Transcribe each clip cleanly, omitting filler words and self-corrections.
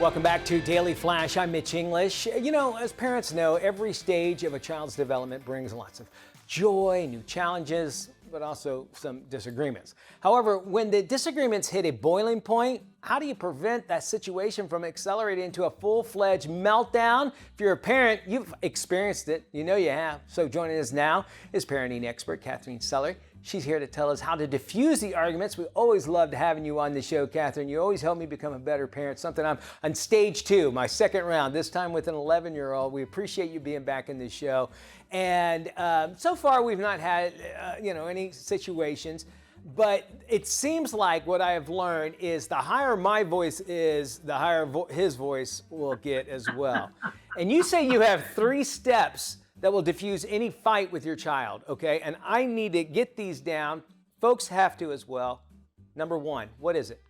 Welcome back to Daily Flash. I'm Mitch English. You know, as parents know, every stage of a child's development brings lots of joy, new challenges, but also some disagreements. However, when the disagreements hit a boiling point, how do you prevent that situation from accelerating into a full-fledged meltdown? If you're a parent, you've experienced it. You know you have. So joining us now is parenting expert Katherine Sellery. She's here to tell us how to diffuse the arguments. We always loved having you on the show, Katherine. You always help me become a better parent, something I'm on stage 2, my second round, this time with an 11-year-old. We appreciate you being back in the show. And so far, we've not had, any situations. But it seems like what I have learned is the higher my voice is, the higher his voice will get as well. And you say you have 3 steps that will diffuse any fight with your child, okay? And I need to get these down. Folks have to as well. Number 1, what is it?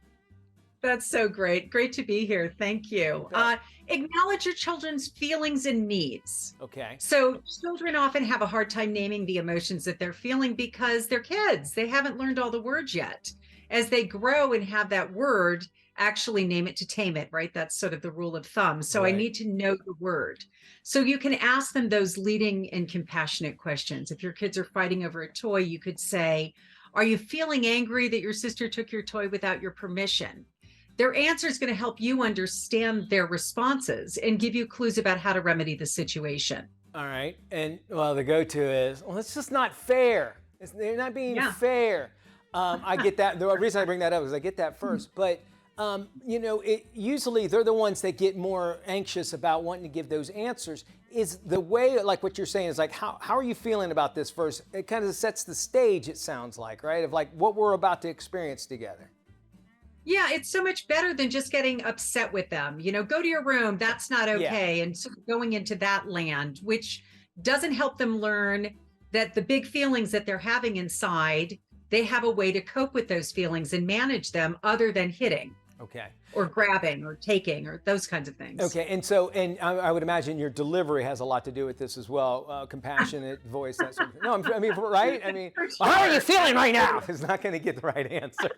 That's so great. Great to be here. Thank you. Okay. Acknowledge your children's feelings and needs. Okay. So children often have a hard time naming the emotions that they're feeling because they're kids. They haven't learned all the words yet. As they grow and have that word, actually name it to tame it, right? That's sort of the rule of thumb. So Right. I need to know the word. So you can ask them those leading and compassionate questions. If your kids are fighting over a toy, you could say, "Are you feeling angry that your sister took your toy without your permission?" Their answer is going to help you understand their responses and give you clues about how to remedy the situation. All right. And, well, the go-to is, well, it's just not fair. They're not being fair. I get that. The reason I bring that up is I get that first. But, usually they're the ones that get more anxious about wanting to give those answers. Is the way, like what you're saying, is like, how are you feeling about this first? It kind of sets the stage, it sounds like, right? Of like what we're about to experience together. Yeah, it's so much better than just getting upset with them. Go to your room. That's not okay. And sort of going into that land, which doesn't help them learn that the big feelings that they're having inside, they have a way to cope with those feelings and manage them other than hitting. Okay. Or grabbing or taking or those kinds of things. Okay. And I would imagine your delivery has a lot to do with this as well. Compassionate voice, that sort of thing. No, right? Sure. How are you feeling right now? It's not going to get the right answer.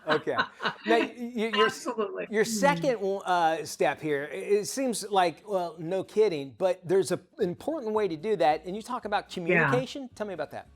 Okay. Now, Absolutely. Your second step here, it seems like, well, no kidding, but there's an important way to do that. And you talk about communication. Yeah. Tell me about that.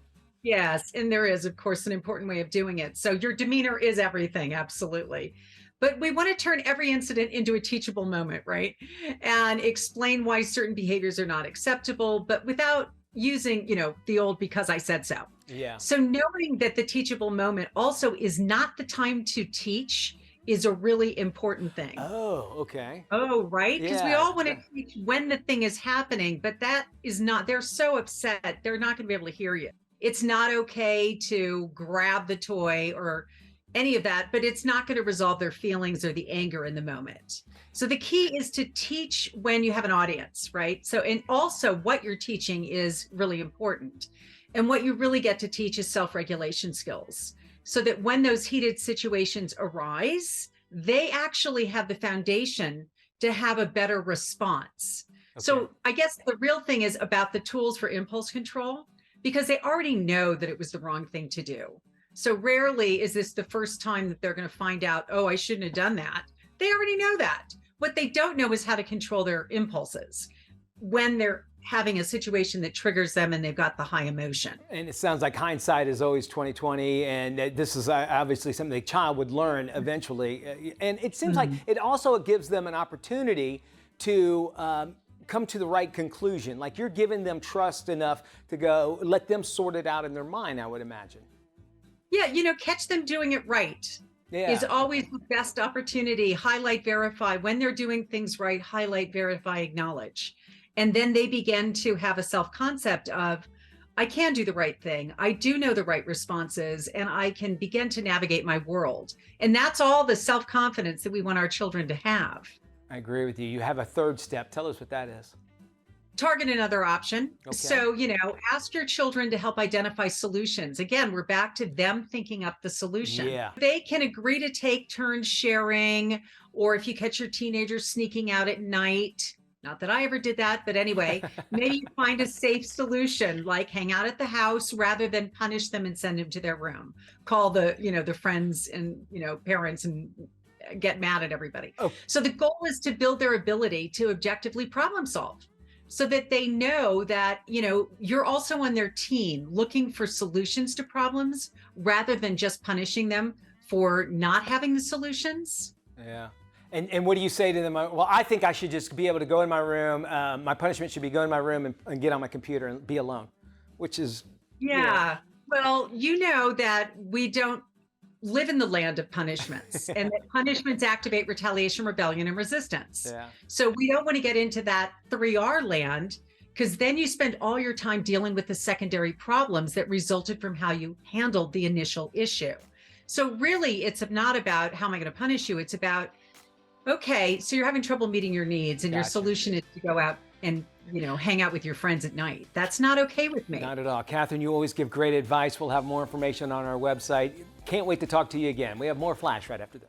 Yes. And there is, of course, an important way of doing it. So your demeanor is everything. Absolutely. But we want to turn every incident into a teachable moment, right? And explain why certain behaviors are not acceptable, but without using, the old "because I said so." Yeah. So knowing that the teachable moment also is not the time to teach is a really important thing. Oh, okay. Oh, right. Because we Yeah. all want to teach when the thing is happening, but that is not, they're so upset. They're not going to be able to hear you. It's not okay to grab the toy or any of that, but it's not going to resolve their feelings or the anger in the moment. So the key is to teach when you have an audience, right? So, and also what you're teaching is really important. And what you really get to teach is self-regulation skills, so that when those heated situations arise, they actually have the foundation to have a better response. Okay. So I guess the real thing is about the tools for impulse control, because they already know that it was the wrong thing to do. So rarely is this the first time that they're going to find out, oh, I shouldn't have done that. They already know that. What they don't know is how to control their impulses when they're having a situation that triggers them and they've got the high emotion. And it sounds like hindsight is always 20/20, and this is obviously something the child would learn eventually. And it seems like it also gives them an opportunity to come to the right conclusion. Like you're giving them trust enough to go, let them sort it out in their mind, I would imagine. Yeah, catch them doing it right. Yeah. Is always the best opportunity. Highlight, verify. When they're doing things right, highlight, verify, acknowledge. And then they begin to have a self-concept of, I can do the right thing. I do know the right responses, and I can begin to navigate my world. And that's all the self-confidence that we want our children to have. I agree with you. You have a third step. Tell us what that is. Target another option. Okay. So, ask your children to help identify solutions. Again, we're back to them thinking up the solution. Yeah. They can agree to take turns sharing, or if you catch your teenager sneaking out at night, not that I ever did that, but anyway, maybe you find a safe solution, like hang out at the house rather than punish them and send them to their room. Call the, the friends and, parents and get mad at everybody. Oh. So the goal is to build their ability to objectively problem solve so that they know that, you're also on their team looking for solutions to problems rather than just punishing them for not having the solutions. Yeah. And what do you say to them? Well, I think I should just be able to go in my room. My punishment should be go in my room and get on my computer and be alone, which is. Yeah. Well, you know that we don't live in the land of punishments and that punishments activate retaliation, rebellion, and resistance. Yeah. So we don't want to get into that 3R land, because then you spend all your time dealing with the secondary problems that resulted from how you handled the initial issue. So really, it's not about how am I going to punish you? It's about, okay, so you're having trouble meeting your needs and your solution is to go out and hang out with your friends at night. That's not okay with me. Not at all. Katherine, you always give great advice. We'll have more information on our website. Can't wait to talk to you again. We have more Flash right after this.